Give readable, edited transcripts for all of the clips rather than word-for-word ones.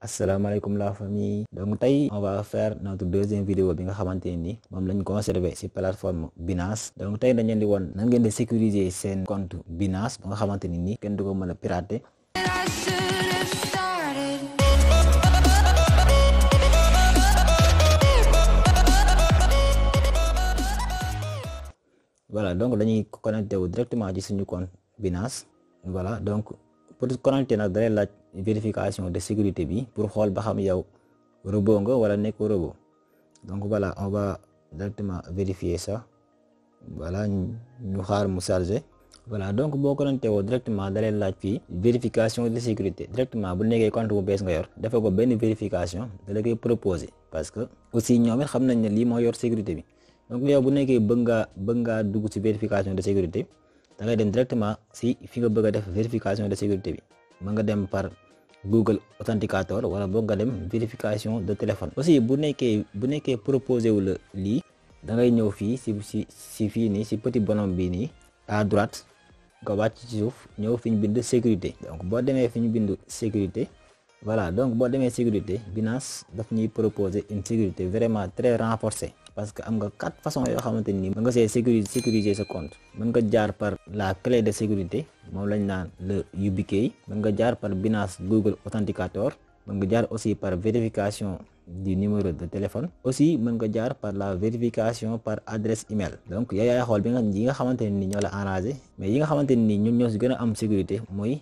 Asalaamaaleykum la famille, donc tey on va faire notre deuxième vidéo bi nga xamante ni moom lañ conservé ci plateforme Binance. Donc tey dañ leen di woon nan ngeen di sécuriser seen compte Binance ba nga xamante ni nii kenn du ko mën a pirater. Voilà, donc dañuy connecté wu directement ci suñu compte Binance. Voilà, donc pour connecter nag dalay laaj vérification de sécurité bi pour xool ba xam yow robot nga wala nekk robot. Donc voilà, on va directement vérifier ça. Voilà, ñu xaar mu chargé. Voilà, donc boo connecté woo directement dalay laaj fii vérification de sécurité directement bu nekkee compte bu bees nga yor dafa ko benn vérification da la koy proposer parce que aussi ñoom it xam nañ ne lii moo yor sécurité bi. Donc yow bu nekkee bëgg ngaa dugg ci vérification de sécurité da ngay dem directement si fi nga bëgg a def vérification de sécurité bi mën nga dem par Google Authenticator wala boog nga dem vérification de téléphone. Aussi bu nekkee proposé wu la lii da ngay ñëw fii si fii nii si petit bonhomme bii nii à droite nga wàcc ci suuf ñëw fi ñu bind sécurité. Donc boo demee fi ñu bind sécurité, voilà, donc boo demee sécurité, Binance daf ñuy proposer une sécurité vraiment très renforcée. Parce que am nga 4 façons yoo xamante ni mën nga see sécuriser sa compte. Mën nga jaar par la clé de sécurité moom lañ naan le YubiKey, mën nga jaar par Binance Google Authenticator, mën nga jaar aussi par vérification du numéro de téléphone, aussi mën nga jaar par la vérification par adresse email. Donc yow yaay xool yi nga xamante ni ñoo la arrangé, mais yi nga xamante ni ñoom ñoo si gën a am sécurité mooy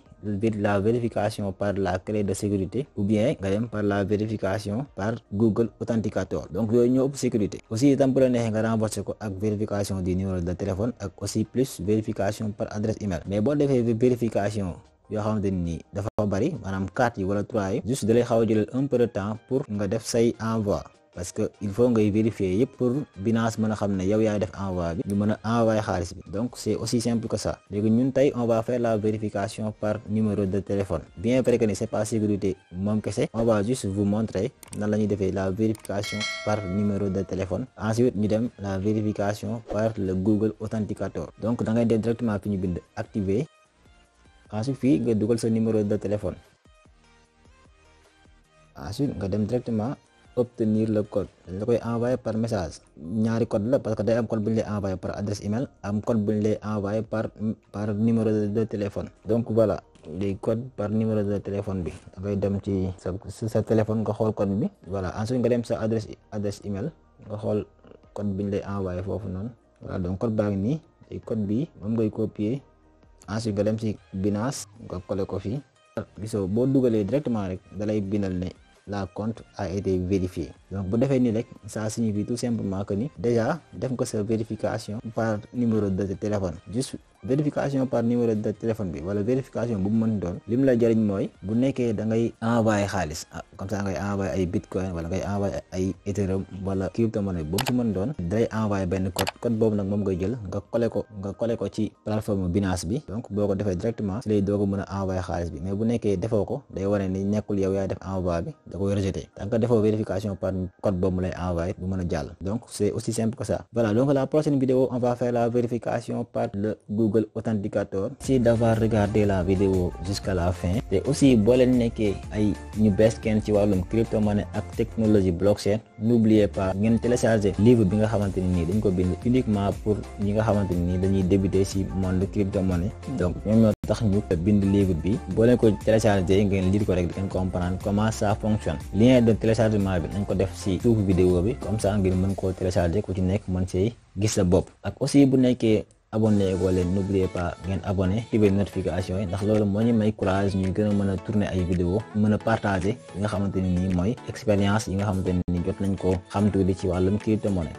la vérification par la clé de sécurité ou bien nga dem par la vérification par Google Authenticator. Donc yooyu ñoo ëpp sécurité. Aussi itam bu la neexee nga renforcer ko ak vérification du numéro de téléphone ak aussi plus vérification par adresse email. Mais boo defee vérification yoo xamante ni dafa bari maanaam 4 yi wala 3 yi juste dalay xaw a jëlal un peu de temps pour nga def say envoi parce que il faut ngay vérifier yëpp pour Binance mën a xam ne yow yaay def envoi bi ñu mën a envoyer xaalis bi. Donc c'est aussi simple que ça. Léegi ñun tey on va faire la vérification par numéro de téléphone. Bien vrai que ni c'est pas sécurité moom kese, on va juste vous montrer nan la ñuy defee la vérification par numéro de téléphone. Ensuite ñu dem la vérification par le Google Authenticator. Donc da ngay dem directement fi ñu bind activer. Ensuite fii nga dugal sa numéro de téléphone. Ensuite nga dem directement obtenir le code. dañ la koy envoyer par message. ñaari code la parce que day am code bu ñu lay envoyer par adresse email, am code bu ñu lay envoyer par numéro de téléphone. Donc voilà, les codes par numéro de téléphone bi da ngay dem ci sa téléphone nga xool code bi. Voilà, ensuite nga dem sa adresse email nga xool code bi ñu lay envoyer foofu noonu. Voilà, donc code baa ngi nii te code bi moom ngay copier. Ensuite nga dem ci Binance nga coller ko fii. Gisoo boo dugalee directement rek dalay bindal ne la compte a été vérifié. Donc bu defee nii rek ça signifie tout simplement que ni déjà def nga sa vérification par numéro de téléphone. Juste vérification par numéro de téléphone bi wala vérification bu mu mën doon lim la jëriñ mooy bu nekkee da ngay envoyer xaalis comme ça ngay envoyer ay bitcoin wala ngay envoyer ay Ethereum wala crypto-monnaie bu mu ci mën doon day envoyer benn code boobu nag moom ngay jël nga coller ko ci plateforme Binance bi. Donc boo ko defee directement ci lay doog a mën a envoyer xaalis bi, mais bu nekkee defoo ko day wane ni nekkul yow yaay def envoi bi da koy rejeter. tant que defoo vérification par code boobu mu lay envoyer du mën a jàll. Donc c'est aussi simple que ça. Voilà, donc la prochaine vidéo on va faire la vérification par le Google Authenticator. Merci d'avoir regardé la vidéo jusqu'à la fin. Et aussi boo leen nekkee ay ñu bees kenn ci wàllum crypto-monnaie ak technologie blockchain, n'oubliez pas ngeen télécharger livre bi nga xamante ni nii dañ ko bind uniquement pour ñi nga xamante ni nii dañuy débuter ci monde crypto-monnaie. Donc ñoom ñoo tax ñu bind livre bi. Boo leen ko télécharger ngeen lire ko rek ngeen comprendre comment ça fonctionne. Lien de téléchargement bi nañ ko def ci suuf vidéo bi comme ça ngeen mën koo télécharger ku ci nekk mën see gis sa bopp. Ak aussi bu nekkee abonné ko leen, n'oubliez pas ngeen abonné activer notification yi ndax loolu moo ñu may courage ñu gën a mën a tourner ay vidéo mën a partager yi nga xamante ni nii mooy expérience yi nga xamante ni jot nañ ko xam tuuti ci wàllum crypto-monnaie.